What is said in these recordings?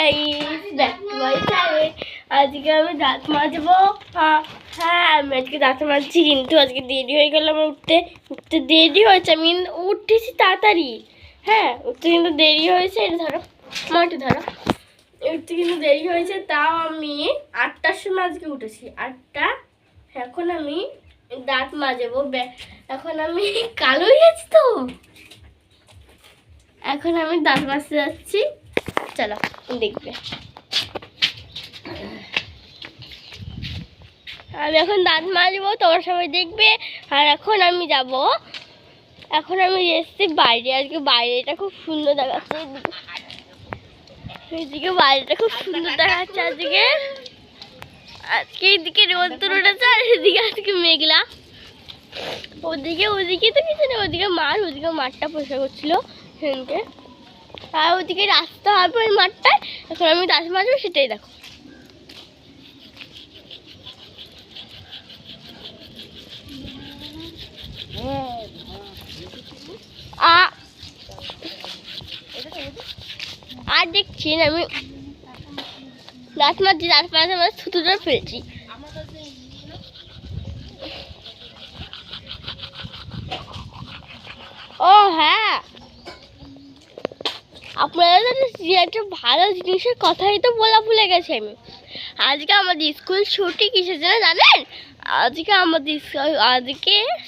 Guys, back to my channel. আজকে আমি দাঁত মাজবো। হ্যাঁ আমি আজকে দাঁত মাজছি, কিন্তু আজকে দেরি হয়ে গেল। আমার উঠতে দেরি হয়েছে। আমি উঠেছি তাড়াতাড়ি, হ্যাঁ উঠতে কিন্তু দেরি হয়েছে। এটা ধরো মাটি ধরো, উঠতে কিন্তু দেরি হয়েছে। তাও আমি 8টার সময় আজকে উঠেছি, 8টা। এখন আমি দাঁত মাজবো। এখন আমি কালো হয়ে গেছি তো, এখন আমি দাঁত মাজতে যাচ্ছি। চলো দেখবে। আমি এখন দাঁত মাজবো, তোমরা সবাই দেখবে। আর এখন আমি যাব, এখন আমি এসেছি বাইরে। আজকে বাইরেটা খুব সুন্দর দেখাচ্ছে, এদিকে বাইরেটা খুব সুন্দর দেখাচ্ছে আজকে। আজকে এদিকে রোদ্দুর উঠেছে, আর এদিকে আজকে মেঘলা। ওদিকে তো কিছু নেই, ওদিকে মাঠটা পরিষ্কার করছিল সেদিনকে। আর ওদিকে রাস্তা হবে ওই মাঠটায়। এখন আমি দাঁত মাজবো, সেটাই দেখো। আর দেখছি আমি দাঁত মাজছি, দাঁত মাঝে মাঝে থুতুটা ফেলছি। ও হ্যাঁ, আপনাদের একটা ভালো জিনিসের কথাই তো বলা ভুলে গেছি আমি। আজকে আমাদের স্কুল ছুটি কিসের জন্য জানেন? আজকে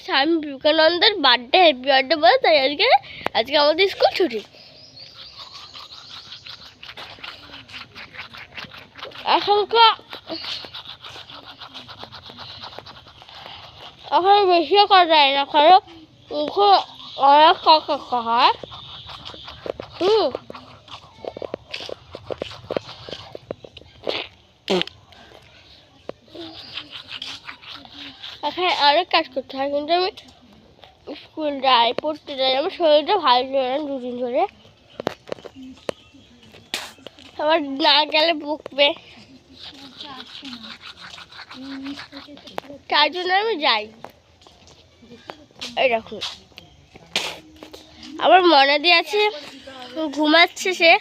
স্বামী বিবেকানন্দের বার্থডে, হ্যাপি বার্থডে বলে, তাই আজকে আমাদের স্কুল ছুটি। এখন বেশি করা যায় না, কারণ অনেক কাকা হয়। এখন অনেক কাজ করতে হয়, কিন্তু আমি স্কুল যাই, পড়তে যাই। আমার শরীরটা ভালো ছিল না দুদিন ধরে, আবার না গেলে বকবে, তার জন্য আমি যাই। এই দেখুন আমার মনে দিয়ে আছে, ঘুমাচ্ছে সে।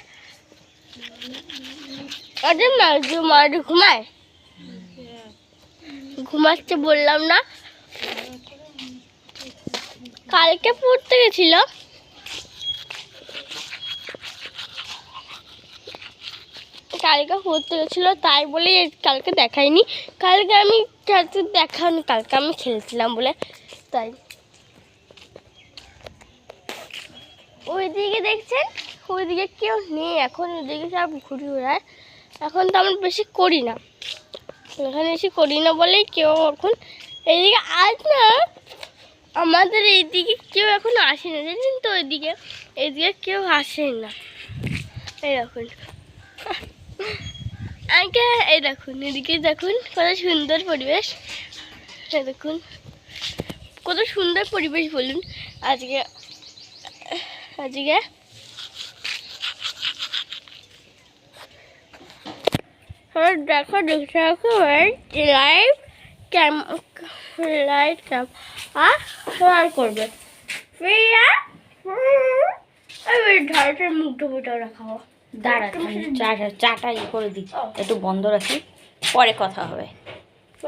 না যে মনে ঘুমাচ্ছে বললাম না। কালকে পড়তে গেছিল, তাই বলে কালকে দেখাইনি। কালকে আমি দেখাইনি, কালকে আমি খেলছিলাম বলে। তাই ওইদিকে দেখছেন, ওইদিকে কেউ নেই এখন, ওইদিকে সব ঘুরি ওড়ায়। এখন তো আমরা বেশি করি না, এখানে বেশি করি না বলেই কেউ এখন এইদিকে আজ না। আমাদের এইদিকে কেউ এখন আসে না, জানেন তো? এইদিকে কেউ আসে না। এই দেখুন আগে, এই দেখুন এদিকে দেখুন কত সুন্দর পরিবেশ। দেখুন কত সুন্দর পরিবেশ বলুন আজকে। দেখো লাইভ ক্যাম আর করবে ঢালটার মুখটা ফুটাও রাখাবো। দাঁড়া চাটা করে দিচ্ছি, একটু বন্ধ রাখি, পরে কথা হবে।